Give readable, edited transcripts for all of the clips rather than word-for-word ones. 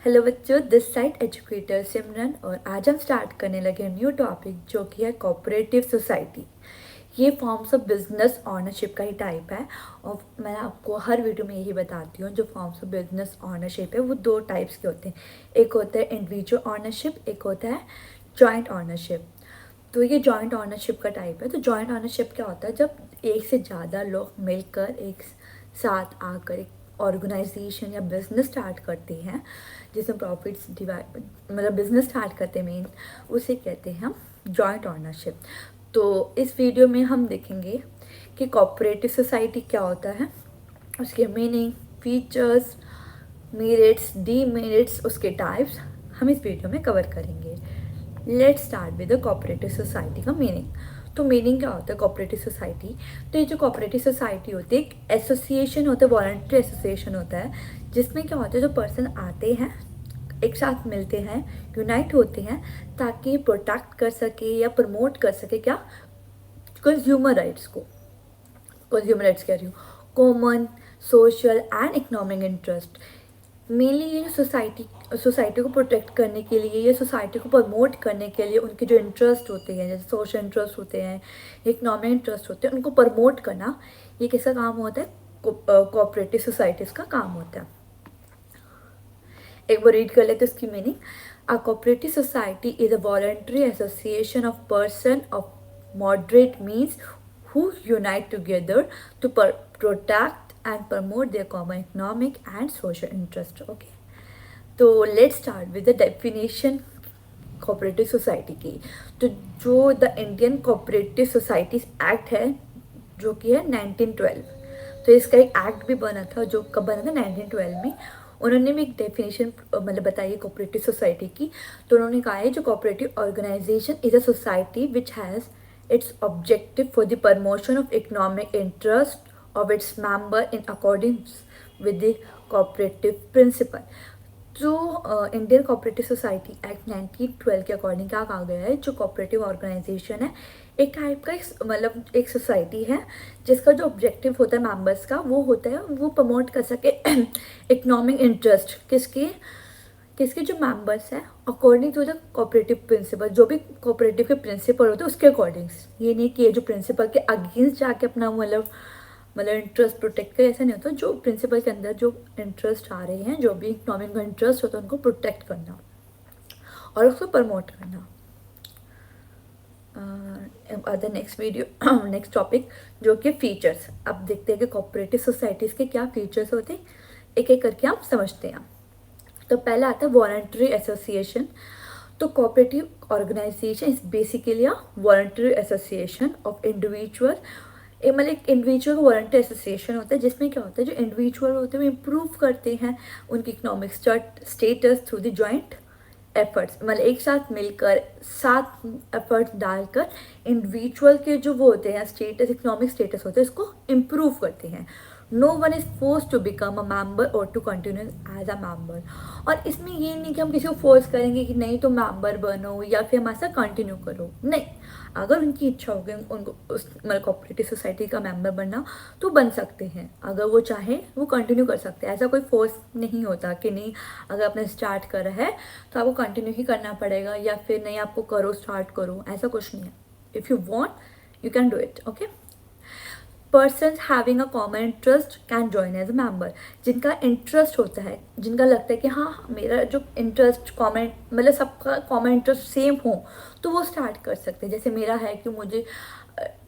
Hello बच्चों, this side educator सिमरन और आज हम स्टार्ट करने लगे न्यू टॉपिक जो कि है कोऑपरेटिव सोसाइटी। ये फॉर्म्स ऑफ बिजनेस ऑनरशिप का ही टाइप है और मैं आपको हर वीडियो में यही बताती हूँ। जो फॉर्म्स ऑफ बिजनेस ऑनरशिप है वो दो टाइप्स के होते हैं। एक होता है इंडिविजुअल ऑनरशिप, एक होता है जॉइंट ऑनरशिप। तो ये जॉइंट ऑनरशिप का टाइप है। तो जॉइंट ऑनरशिप क्या होता है? जब एक से ज़्यादा लोग मिलकर एक साथ आकर एक ऑर्गेनाइजेशन या बिजनेस स्टार्ट करते हैं जिसमें प्रॉफिट्स डिवाइड मतलब बिजनेस स्टार्ट करते हैं मेन, उसे कहते हैं हम जॉइंट ऑनरशिप। तो इस वीडियो में हम देखेंगे कि कोऑपरेटिव सोसाइटी क्या होता है, उसके मीनिंग, फीचर्स, मेरिट्स, डीमेरिट्स, उसके टाइप्स हम इस वीडियो में कवर करेंगे। Let's start with the cooperative society का मीनिंग। तो मीनिंग क्या होता है कोऑपरेटिव सोसाइटी? तो ये जो कोऑपरेटिव सोसाइटी होती है एक एसोसिएशन होता है, वॉलंटरी एसोसिएशन होता है जिसमें क्या होता है जो पर्सन आते हैं एक साथ मिलते हैं, यूनाइट होते हैं ताकि प्रोटेक्ट कर सके या प्रमोट कर सके क्या, कंज्यूमर राइट्स को। कंज्यूमर राइट्स कह रही हूँ, common social and economic interest. Mainly ये सोसाइटी को प्रोटेक्ट करने के लिए या सोसाइटी को प्रमोट करने के लिए उनके जो इंटरेस्ट होते हैं, जैसे सोशल इंटरेस्ट होते हैं, इकोनॉमिक इंटरेस्ट होते हैं, उनको प्रमोट करना, ये किसका काम होता है? कोऑपरेटिव सोसाइटीज़ का काम होता है। एक बार रीड कर लेते हैं इसकी meaning. A cooperative society is a voluntary association of person of moderate means who unite together to protect and promote their common economic and social interest. Okay, तो let's start with the definition cooperative society की। तो जो the Indian cooperative societies act है जो कि है 1912, तो इसका एक एक्ट भी बना था जो कब बना था 1912 में। उन्होंने भी एक डेफिनेशन मतलब बताई है कोऑपरेटिव सोसाइटी की। तो उन्होंने कहा है जो cooperative organisation is a society which has its objective for the promotion of economic interest of its member in accordance with the cooperative principle। जो इंडियन कोऑपरेटिव सोसाइटी एक्ट 1912 के अकॉर्डिंग क्या कहा गया है, जो कोऑपरेटिव ऑर्गेनाइजेशन है एक type का मतलब एक सोसाइटी है जिसका जो ऑब्जेक्टिव होता है मेंबर्स का वो होता है वो प्रमोट कर सके इकोनॉमिक इंटरेस्ट किसके किसके जो मेंबर्स हैं according to the cooperative principle. जो भी कोऑपरेटिव के प्रिंसिपल होते हैं उसके अकॉर्डिंग। ये नहीं कि ये जो प्रिंसिपल के अगेंस्ट जाके अपना मतलब इंटरेस्ट प्रोटेक्ट करे, ऐसा नहीं होता। जो प्रिंसिपल के अंदर जो इंटरेस्ट आ रहे हैं, जो भी इकोनॉमिक इंटरेस्ट होता है उनको प्रोटेक्ट करना और उसको प्रमोट करना। Other next video next topic जो कि फीचर्स। अब देखते हैं कि कोऑपरेटिव सोसाइटीज़ के क्या फीचर्स होते हैं, एक एक करके आप समझते हैं। तो पहला आता है वॉलंटरी एसोसिएशन। तो cooperative organisation is basically a voluntary association of individual. मतलब एक इंडिविजुअल वॉलंटरी एसोसिएशन होता है जिसमें क्या होता है जो इंडिविजुअल होते हैं वो इम्प्रूव करते हैं उनकी economic status through the joint efforts. मतलब एक साथ मिलकर साथ एफर्ट्स डालकर इंडिविजुअल के जो वो होते हैं स्टेटस, इकोनॉमिक स्टेटस होते हैं इसको इम्प्रूव करते हैं। No one is force to become a member or to continue as a member. और इसमें ये नहीं कि हम किसी को फोर्स करेंगे कि नहीं तो मेंबर बनो या फिर हमारे साथ कंटिन्यू करो, नहीं। अगर उनकी इच्छा होगी उनको उस मतलब कोऑपरेटिव सोसाइटी का मेंबर बनना तो बन सकते हैं, अगर वो चाहे वो कंटिन्यू कर सकते हैं। ऐसा कोई फोर्स नहीं होता कि नहीं अगर आपने स्टार्ट करा है तो आपको कंटिन्यू ही करना पड़ेगा या फिर नहीं आपको करो स्टार्ट करो, ऐसा कुछ नहीं है। If you want you can do it. Okay, person having a common interest can join as a member. जिनका इंटरेस्ट होता है, जिनका लगता है कि हाँ मेरा जो इंटरेस्ट कॉमन मतलब सबका कॉमन इंटरेस्ट सेम हो तो वो स्टार्ट कर सकते हैं। जैसे मेरा है कि मुझे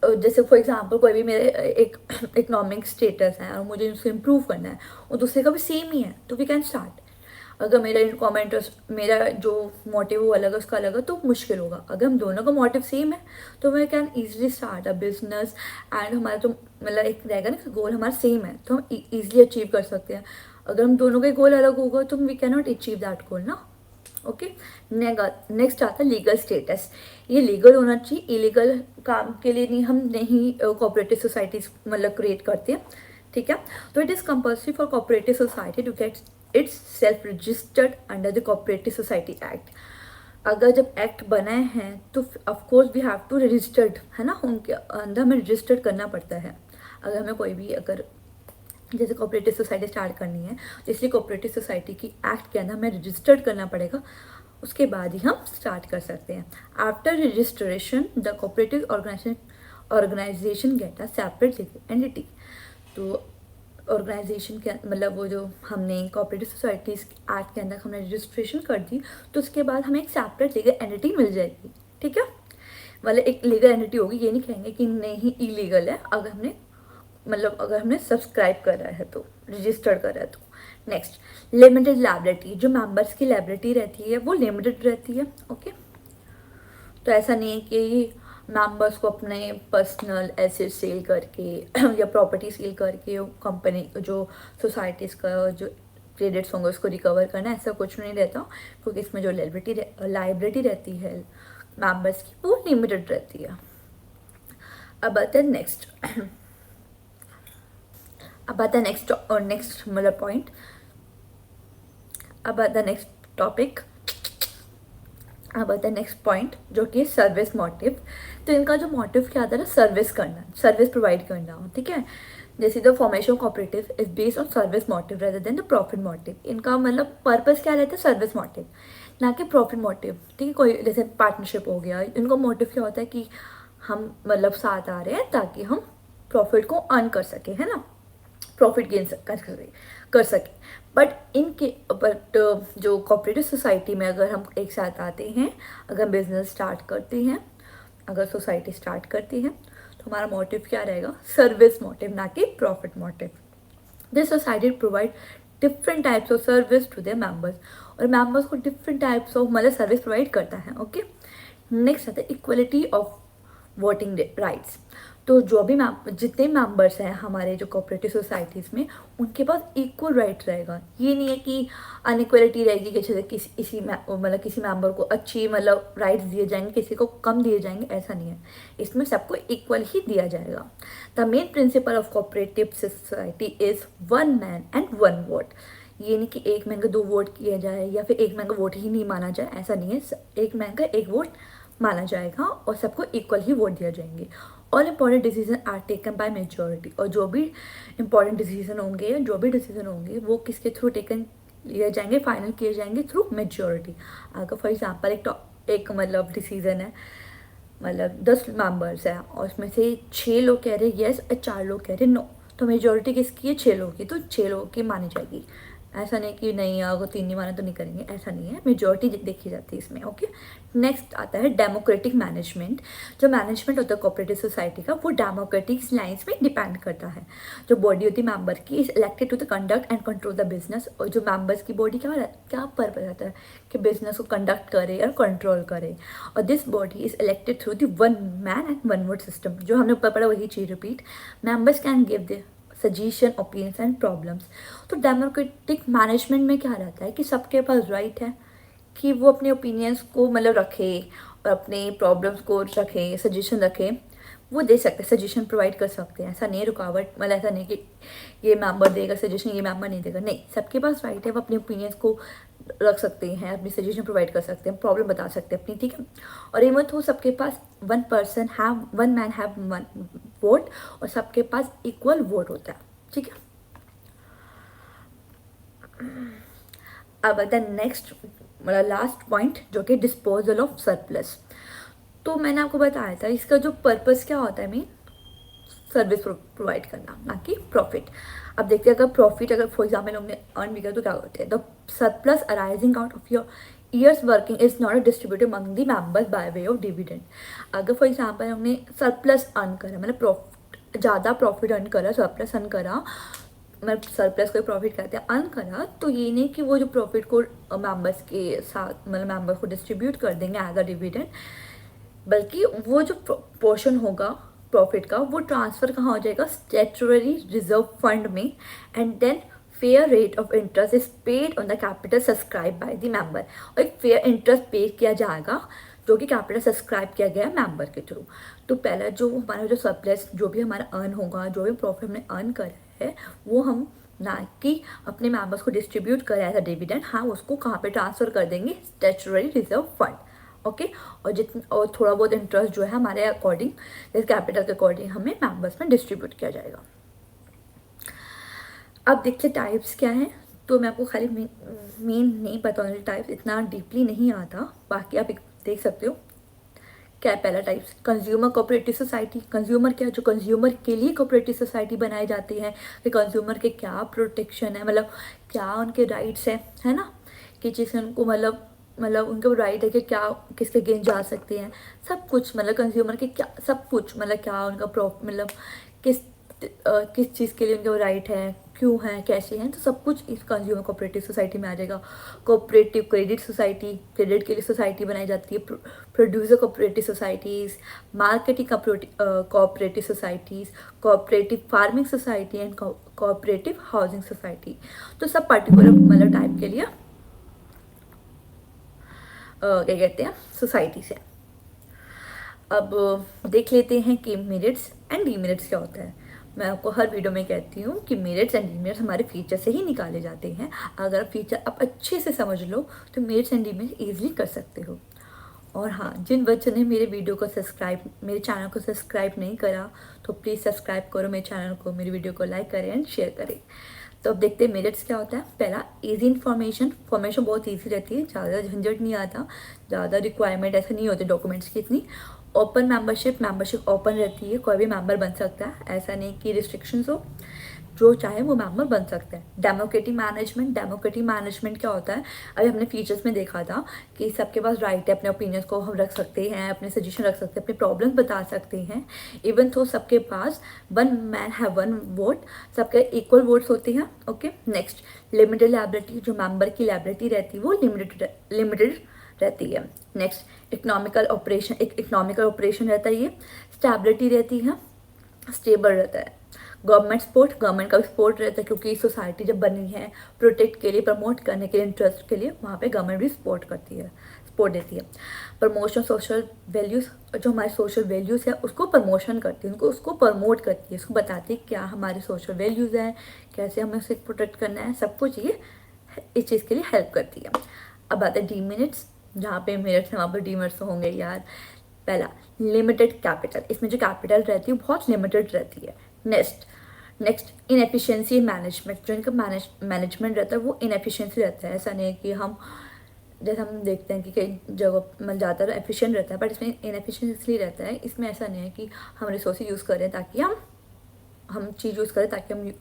जैसे फॉर एग्जांपल कोई भी मेरे एक इकोनॉमिक स्टेटस है और मुझे उसको इम्प्रूव करना है और दूसरे का भी सेम ही है तो वी कैन स्टार्ट। अगर मेरा कॉमन इंटरेस्ट, मेरा जो मोटिव वो अलग है उसका अलग है तो मुश्किल होगा। अगर हम दोनों का मोटिव सेम है तो we can easily start a business and हमारा तो मतलब एक रहेगा ना गोल हमारा सेम है तो हम ईजिली अचीव कर सकते हैं। अगर हम दोनों का गोल अलग होगा तो we can not achieve that goal ना। ओके, नेक्स्ट आता है लीगल स्टेटस। ये लीगल होना चाहिए, इलीगल काम के लिए नहीं हम नहीं कोऑपरेटिव सोसाइटीज मतलब क्रिएट करते हैं, ठीक है। तो it is compulsory for cooperative society to get its self registered under the cooperative society act. अगर जब एक्ट बनाए हैं तो of course we have to registered है ना, उनके अंदर हमें रजिस्टर्ड करना पड़ता है। अगर हमें कोई भी अगर जैसे कोऑपरेटिव सोसाइटी स्टार्ट करनी है, तो इसलिए कोऑपरेटिव सोसाइटी की एक्ट के अंदर हमें रजिस्टर्ड करना पड़ेगा, उसके बाद ही हम स्टार्ट कर सकते हैं। After registration the cooperative organisation get a separate legal entity. तो ऑर्गेनाइजेशन के मतलब वो जो हमने कोऑपरेटिव सोसाइटीज़ एक्ट के अंदर हमने रजिस्ट्रेशन कर दी, तो उसके बाद हमें एक सेपरेट लीगल एंटिटी मिल जाएगी, ठीक है। मतलब एक लीगल एंटिटी होगी, ये नहीं कहेंगे कि नहीं इलीगल है अगर हमने मतलब अगर हमने सब्सक्राइब करा है तो, रजिस्टर करा है तो। नेक्स्ट, लिमिटेड लायबिलिटी, जो मेंबर्स की लायबिलिटी रहती है वो लिमिटेड रहती है, ओके। तो ऐसा नहीं है कि मेंबर्स को अपने पर्सनल एसेट सेल करके या प्रॉपर्टी सेल करके कंपनी जो सोसाइटीज़ का जो क्रेडिट्स होंगे उसको रिकवर करना, ऐसा कुछ नहीं रहता, क्योंकि इसमें जो लाइबिलिटी रहती है मेंबर्स की वो लिमिटेड रहती है। अब आता है नेक्स्ट नेक्स्ट मतलब पॉइंट। अब आता है नेक्स्ट टॉपिक। अब आता है नेक्स्ट पॉइंट जो कि सर्विस मोटिव। तो इनका जो मोटिव क्या आता है, सर्विस करना, सर्विस प्रोवाइड करना, ठीक है। जैसे the formation cooperative is based on service motive rather than the profit motive. इनका मतलब पर्पस क्या रहता है, सर्विस मोटिव, ना कि प्रॉफिट मोटिव, ठीक है। कोई जैसे पार्टनरशिप हो गया, इनको मोटिव क्या होता है कि हम मतलब साथ आ रहे हैं ताकि हम प्रॉफिट को अर्न कर सके, है ना, प्रॉफिट गेन कर सके। बट जो कोऑपरेटिव सोसाइटी में अगर हम एक साथ आते हैं, अगर बिजनेस स्टार्ट करते हैं, अगर सोसाइटी स्टार्ट करती है, तो हमारा मोटिव क्या रहेगा, सर्विस मोटिव, ना कि profit motive. This society provide different types of service to their members, और मेंबर्स को डिफरेंट टाइप्स ऑफ मतलब सर्विस प्रोवाइड करता है, ओके। नेक्स्ट आता है इक्वलिटी ऑफ वोटिंग राइट्स। तो जो भी जितने मेंबर्स हैं हमारे जो कोऑपरेटिव सोसाइटीज़ में, उनके पास इक्वल राइट रहेगा। ये नहीं है कि अनइक्वलिटी रहेगी कि जैसे किसी मेंबर को अच्छी मतलब राइट्स दिए जाएंगे, किसी को कम दिए जाएंगे, ऐसा नहीं है। इसमें सबको इक्वल ही दिया जाएगा। The main principle of cooperative society is one man and one vote. ये नहीं कि एक मैन का 2 वोट किया जाए या फिर एक मैन का वोट ही नहीं माना जाए, ऐसा नहीं है। एक मैन का 1 वोट माना जाएगा और सबको इक्वल ही वोट दिया जाएंगे। All important decision are taken by majority, और जो भी इम्पॉर्टेंट डिसीजन होंगे वो किसके थ्रू टेकन लिए जाएंगे, फाइनल किए जाएंगे थ्रू मेजोरिटी। अगर फॉर एग्जांपल एक मतलब डिसीजन है, मतलब 10 मेंबर्स है और उसमें से 6 लोग कह रहे येस और 4 लोग कह रहे नो, तो मेजोरिटी किसकी है, 6 लोगों की, तो 6 लोगों की मानी जाएगी। ऐसा नहीं कि नहीं अगर 3 नहीं माने तो नहीं करेंगे, ऐसा नहीं है, मेजोरिटी देखी जाती है इसमें, ओके। नेक्स्ट आता है डेमोक्रेटिक मैनेजमेंट। जो मैनेजमेंट होता है कोऑपरेटिव सोसाइटी का, वो डेमोक्रेटिक लाइन्स में डिपेंड करता है। जो बॉडी होती है मेंबर की is elected to the conduct and control the business, और जो मेंबर्स की बॉडी क्या पर्पज रहता है कि बिजनेस को कंडक्ट करे और कंट्रोल करे। और this body is elected through the one man and one vote system. जो हमने ऊपर पढ़ा वही चीज repeat, members can give the suggestion, opinions and problems. तो डेमोक्रेटिक मैनेजमेंट में क्या रहता है कि सबके पास राइट है कि वो अपने ओपिनियंस को मतलब रखे और अपने प्रॉब्लम्स को रखे, सजेशन रखे, वो दे सकते हैं, सजेशन प्रोवाइड कर सकते हैं। ऐसा नहीं है रुकावट, मतलब ऐसा नहीं कि ये मेंबर देगा सजेशन, ये मेंबर नहीं देगा, नहीं, सबके पास राइट है, वो अपने ओपिनियंस को रख सकते हैं, अपनी सजेशन प्रोवाइड कर सकते हैं, प्रॉब्लम बता सकते हैं अपनी, ठीक है। और ये मत हो सबके पास one man have one vote, और सबके पास इक्वल वोट होता है, ठीक है। अब आता है नेक्स्ट मतलब लास्ट पॉइंट जो कि डिस्पोजल ऑफ सरप्लस। तो मैंने आपको बताया था इसका जो पर्पस क्या होता है, मेन सर्विस प्रोवाइड करना, ना कि प्रॉफिट। अब देखते हैं अगर प्रॉफिट अगर फॉर एग्जाम्पल हमने अर्न भी किया तो क्या होता है, the surplus arising out of your ears working is not distributed among the members by way of dividend. अगर फॉर एग्जाम्पल हमने सरप्लस अर्न करा, मतलब ज़्यादा प्रॉफिट अर्न करा, सरप्लस अर्न करा, मतलब सरप्लस कोई प्रॉफिट कहते हैं, अर्न करा, तो ये नहीं कि वो जो प्रॉफिट को मेंबर्स के साथ मतलब मेंबर्स को डिस्ट्रीब्यूट कर देंगे एज अ डिविडेंड, बल्कि वो जो पोर्शन होगा प्रॉफिट का वो ट्रांसफ़र कहाँ हो जाएगा, स्टैट्यूटरी रिजर्व फंड में, and then fair rate of interest is paid on the capital subscribe by the member. और एक फेयर इंटरेस्ट पे किया जाएगा जो कि कैपिटल सब्सक्राइब किया गया है मेंबर के थ्रू। तो पहला जो हमारा जो सरप्लस जो भी हमारा अर्न होगा, जो भी प्रॉफिट हमने अर्न करा है, वो हम ना कि अपने मेंबर्स को डिस्ट्रीब्यूट करें एज अ डिविडेंड, हाँ उसको कहाँ पे ट्रांसफ़र कर देंगे, स्टैट्यूटरी रिजर्व फंड, ओके। और थोड़ा बहुत इंटरेस्ट जो है हमारे अकॉर्डिंग कैपिटल के अकॉर्डिंग हमें मेंबर्स में डिस्ट्रीब्यूट किया जाएगा। अब देखते टाइप्स क्या हैं। तो मैं आपको खाली मेन नहीं बताऊँगी, टाइप्स इतना डीपली नहीं आता, बाकी आप देख सकते हो। क्या है पहला types, consumer cooperative society. Consumer क्या है, जो कंज्यूमर के लिए कोऑपरेटिव सोसाइटी बनाई जाती है कि कंज्यूमर के क्या प्रोटेक्शन है, मतलब क्या उनके राइट्स है ना, कि चीज़ उनको मतलब उनके राइट है कि क्या किसके अगेंस्ट जा सकते हैं, सब कुछ मतलब कंज्यूमर के क्या सब कुछ, मतलब क्या उनका मतलब किस किस चीज़ के लिए उनका राइट है, क्यों है, कैसे हैं, तो सब कुछ इस कंज्यूमर कोऑपरेटिव सोसाइटी में आ जाएगा। कोऑपरेटिव क्रेडिट सोसाइटी, क्रेडिट के लिए सोसाइटी बनाई जाती है। Producer cooperative societies, marketing cooperative societies, cooperative farming society and cooperative housing society. तो सब पर्टिकुलर मतलब टाइप के लिए क्या कहते हैं सोसाइटीज़ है। अब देख लेते हैं कि मेरिट्स एंड डीमेरिट्स क्या होता है। मैं आपको हर वीडियो में कहती हूँ कि मेरिट्स एंड डीमेरिट्स हमारे फीचर से ही निकाले जाते हैं। अगर फीचर आप अच्छे से समझ लो तो मेरिट्स एंड डीमेरिट्स ईजिली कर सकते हो। और हाँ, जिन बच्चों ने मेरे वीडियो को मेरे चैनल को सब्सक्राइब नहीं करा तो प्लीज़ सब्सक्राइब करो मेरे चैनल को, मेरी वीडियो को लाइक करें एंड शेयर करें। तो अब देखते हैं मेरिट्स क्या होता है। पहला, इजी इन्फॉर्मेशन। फॉर्मेशन बहुत ईजी रहती है, ज़्यादा झंझट नहीं आता, ज़्यादा रिक्वायरमेंट ऐसे नहीं होते डॉक्यूमेंट्स की इतनी। ओपन मेंबरशिप ओपन रहती है, कोई भी मेंबर बन सकता है, ऐसा नहीं कि रिस्ट्रिक्शंस हो, जो चाहे वो मेंबर बन सकता है। डेमोक्रेटिक मैनेजमेंट क्या होता है, अभी हमने फीचर्स में देखा था कि सबके पास राइट है, अपने ओपिनियंस को हम रख सकते हैं, अपने सजेशन रख सकते हैं, अपने प्रॉब्लम्स बता सकते हैं। इवन तो सबके पास वन मैन है वन वोट, सबके इक्वल वोट्स होते हैं। Okay, next, limited liability. जो मेंबर की लायबिलिटी रहती है वो लिमिटेड रहती है। नेक्स्ट, इकोनॉमिकल ऑपरेशन रहता है, ये स्टेबिलिटी रहती है, स्टेबल रहता है। गवर्नमेंट का भी सपोर्ट रहता है, क्योंकि सोसाइटी जब बनी है प्रोटेक्ट के लिए, प्रमोट करने के लिए, इंटरेस्ट के लिए, वहाँ पे गवर्नमेंट भी सपोर्ट देती है। प्रमोशन सोशल वैल्यूज़, जो हमारे सोशल वैल्यूज़ है उसको प्रमोशन करती है, उनको उसको प्रमोट करती है, उसको बताती है क्या हमारे सोशल वैल्यूज़ हैं, कैसे हमें उसे प्रोटेक्ट करना है, सब कुछ ये इस चीज़ के लिए हेल्प करती है। अब आते हैं डीमेरिट्स। जहाँ पे मेरिट्स हैं वहाँ पर डीमेरिट्स होंगे यार। पहला, लिमिटेड कैपिटल। इसमें जो कैपिटल रहती है बहुत लिमिटेड रहती है। Next inefficiency management. जो इनका मैनेजमेंट रहता है वो इनएफिशिएंसी रहता है। ऐसा नहीं है कि हम जैसे हम देखते हैं कि कई जगह मतलब ज़्यादातर एफिशिएंट रहता है, बट इसमें इनएफिशिएंसी इसलिए रहता है। इसमें ऐसा नहीं है कि हम रिसोर्सेज यूज़ करें ताकि हम चीज़ यूज़ करें ताकि हम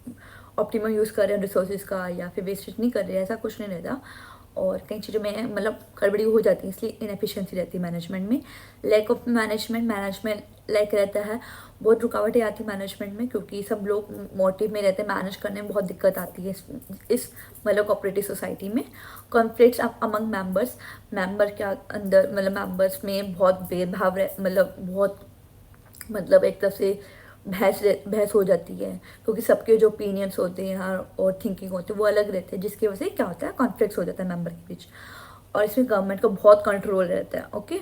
ऑप्टिमम यूज़ करें रिसोर्सेज का, या फिर वेस्टेज नहीं कर रहे, ऐसा कुछ नहीं रहता। और कई चीज़ों में मतलब गड़बड़ी हो जाती है, इसलिए इनएफिशिएंसी रहती है मैनेजमेंट में। लैक ऑफ मैनेजमेंट लैक रहता है, बहुत रुकावटें आती है मैनेजमेंट में, क्योंकि सब लोग मोटिव में रहते हैं, मैनेज करने में बहुत दिक्कत आती है इस मतलब कोऑपरेटिव सोसाइटी में। कॉन्फ्लिक्ट्स अमंग मेंबर के अंदर मतलब मेंबर्स में बहुत भेदभाव मतलब एक तरफ से बहस हो जाती है, क्योंकि सबके जो ओपिनियंस होते हैं और थिंकिंग होते हैं वो अलग रहते हैं, जिसकी वजह से क्या होता है कॉन्फ्लिक्ट हो जाता है मेंबर के बीच। और इसमें गवर्नमेंट का बहुत कंट्रोल रहता है। ओके,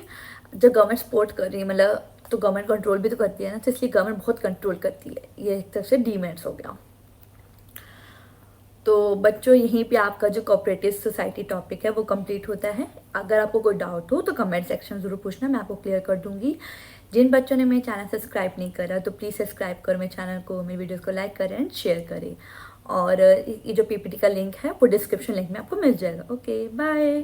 जब गवर्नमेंट सपोर्ट कर रही है मतलब, तो गवर्नमेंट कंट्रोल भी तो करती है ना, तो इसलिए गवर्नमेंट बहुत कंट्रोल करती है। ये एक तरफ से डीमेरिट्स हो गया। तो बच्चों, यहीं पे आपका जो कोऑपरेटिव सोसाइटी टॉपिक है वो कंप्लीट होता है। अगर आपको कोई डाउट हो तो कमेंट सेक्शन में ज़रूर पूछना, मैं आपको क्लियर कर दूंगी। जिन बच्चों ने मेरे चैनल सब्सक्राइब नहीं करा तो प्लीज़ सब्सक्राइब करो मेरे चैनल को, मेरी वीडियोस को लाइक करें एंड शेयर करें। और ये जो पीपीटी का लिंक है वो डिस्क्रिप्शन लिंक में आपको मिल जाएगा। Okay, bye.